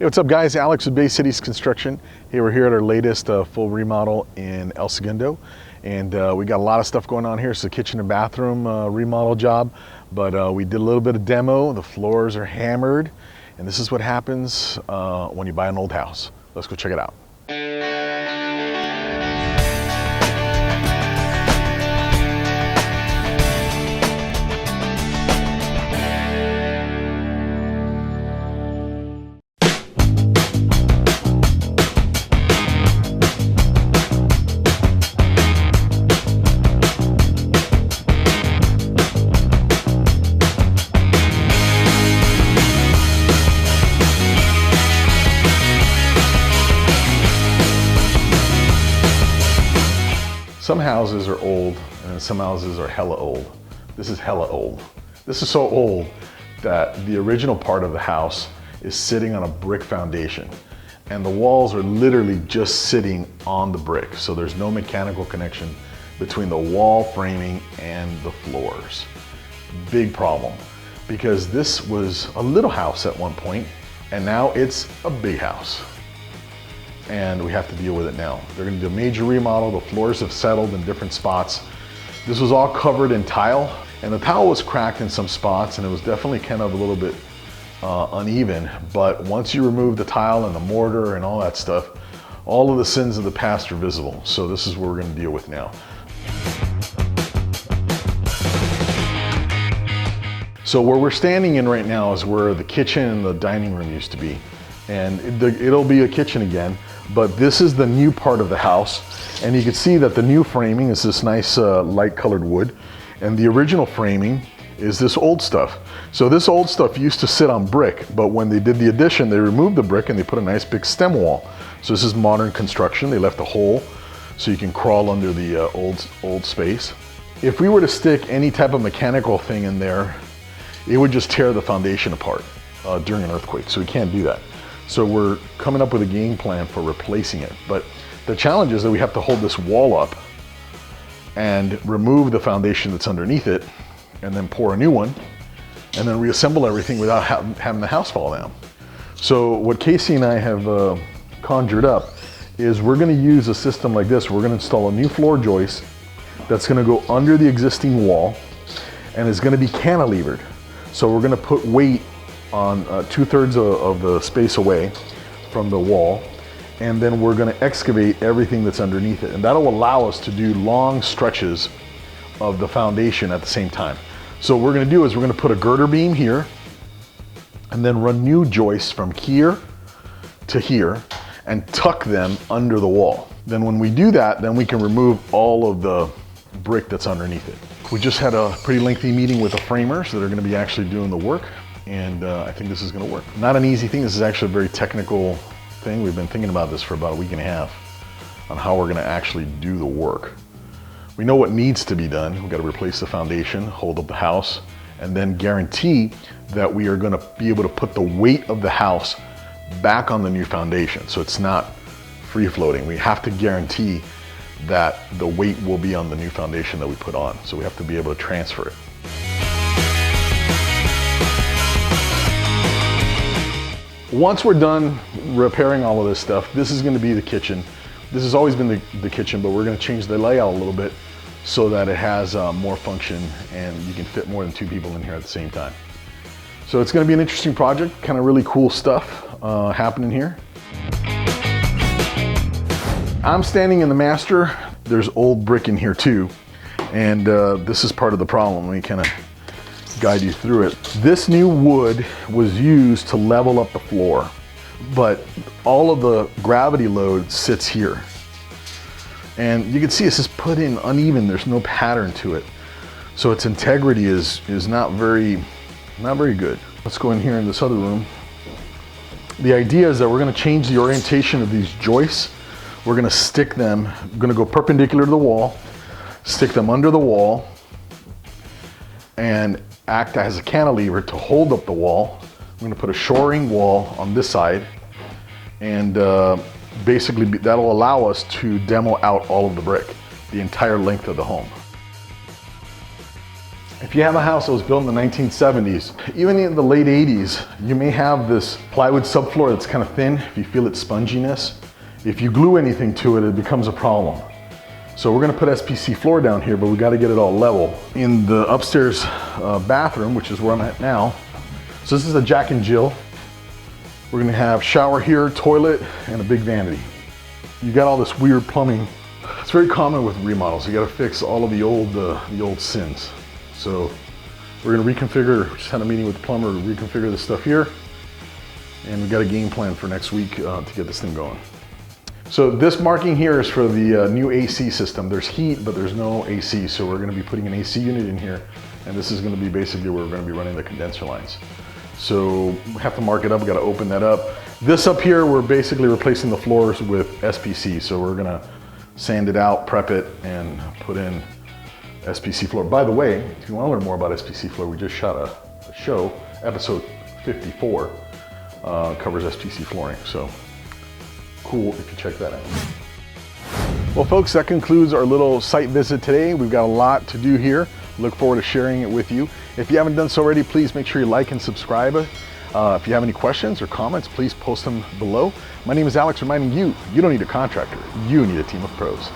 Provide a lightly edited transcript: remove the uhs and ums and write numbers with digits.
Hey, what's up guys? Alex with Bay Cities Construction. Hey, we're here at our latest full remodel in El Segundo. And we got a lot of stuff going on here. It's a kitchen and bathroom remodel job, but we did a little bit of demo. The floors are hammered. And this is what happens when you buy an old house. Let's go check it out. Some houses are old and some houses are hella old. This is hella old. This is so old that the original part of the house is sitting on a brick foundation and the walls are literally just sitting on the brick. So there's no mechanical connection between the wall framing and the floors. Big problem, because this was a little house at one point and now it's a big house. And we have to deal with it now. They're gonna do a major remodel. The floors have settled in different spots. This was all covered in tile, and the tile was cracked in some spots, and it was definitely kind of a little bit uneven. But once you remove the tile and the mortar and all that stuff, all of the sins of the past are visible. So this is what we're gonna deal with now. So where we're standing in right now is where the kitchen and the dining room used to be. And it'll be a kitchen again, but this is the new part of the house. And you can see that the new framing is this nice light colored wood. And the original framing is this old stuff. So this old stuff used to sit on brick, but when they did the addition, they removed the brick and they put a nice big stem wall. So this is modern construction. They left a hole so you can crawl under the old space. If we were to stick any type of mechanical thing in there, it would just tear the foundation apart during an earthquake. So we can't do that. So we're coming up with a game plan for replacing it. But the challenge is that we have to hold this wall up and remove the foundation that's underneath it and then pour a new one and then reassemble everything without having the house fall down. So what Casey and I have conjured up is we're gonna use a system like this. We're gonna install a new floor joist that's gonna go under the existing wall and is gonna be cantilevered. So we're gonna put weight on 2/3 of the space away from the wall, and then we're gonna excavate everything that's underneath it. And that'll allow us to do long stretches of the foundation at the same time. So what we're gonna do is we're gonna put a girder beam here, and then run new joists from here to here, and tuck them under the wall. Then when we do that, then we can remove all of the brick that's underneath it. We just had a pretty lengthy meeting with the framers that are gonna be actually doing the work. And I think this is gonna work. Not an easy thing. This is actually a very technical thing. We've been thinking about this for about a week and a half on how we're gonna actually do the work. We know what needs to be done. We've got to replace the foundation, hold up the house, and then guarantee that we are gonna be able to put the weight of the house back on the new foundation. So it's not free floating. We have to guarantee that the weight will be on the new foundation that we put on. So we have to be able to transfer it. Once we're done repairing all of this stuff, this is gonna be the kitchen. This has always been the kitchen, but we're gonna change the layout a little bit so that it has more function and you can fit more than 2 people in here at the same time. So it's gonna be an interesting project, kind of really cool stuff happening here. I'm standing in the master. There's old brick in here too. And this is part of the problem. Let me kind of guide you through it. This new wood was used to level up the floor, but all of the gravity load sits here. And you can see it's just put in uneven. There's no pattern to it. So its integrity is not very good. Let's go in here in this other room. The idea is that we're gonna change the orientation of these joists. We're gonna stick them, gonna go perpendicular to the wall, stick them under the wall, and act as a cantilever to hold up the wall. I'm gonna put a shoring wall on this side, and basically that'll allow us to demo out all of the brick, the entire length of the home. If you have a house that was built in the 1970s, even in the late 80s, you may have this plywood subfloor that's kind of thin. If you feel its sponginess, if you glue anything to it, it becomes a problem. So we're gonna put SPC floor down here, but we gotta get it all level. In the upstairs bathroom, which is where I'm at now, so this is a Jack and Jill. We're gonna have shower here, toilet, and a big vanity. You got all this weird plumbing. It's very common with remodels. You gotta fix all of the old sins. So we're gonna reconfigure, just had a meeting with the plumber to reconfigure this stuff here. And we got a game plan for next week to get this thing going. So this marking here is for the new AC system. There's heat, but there's no AC. So we're gonna be putting an AC unit in here. And this is gonna be basically where we're gonna be running the condenser lines. So we have to mark it up, we gotta open that up. This up here, we're basically replacing the floors with SPC. So we're gonna sand it out, prep it, and put in SPC floor. By the way, if you want to learn more about SPC floor, we just shot a show, episode 54, covers SPC flooring. So cool if you check that out. Well, folks, that concludes our little site visit today. We've got a lot to do here. Look forward to sharing it with you. If you haven't done so already, please make sure you like and subscribe. If you have any questions or comments, please post them below. My name is Alex, reminding you, you don't need a contractor, you need a team of pros.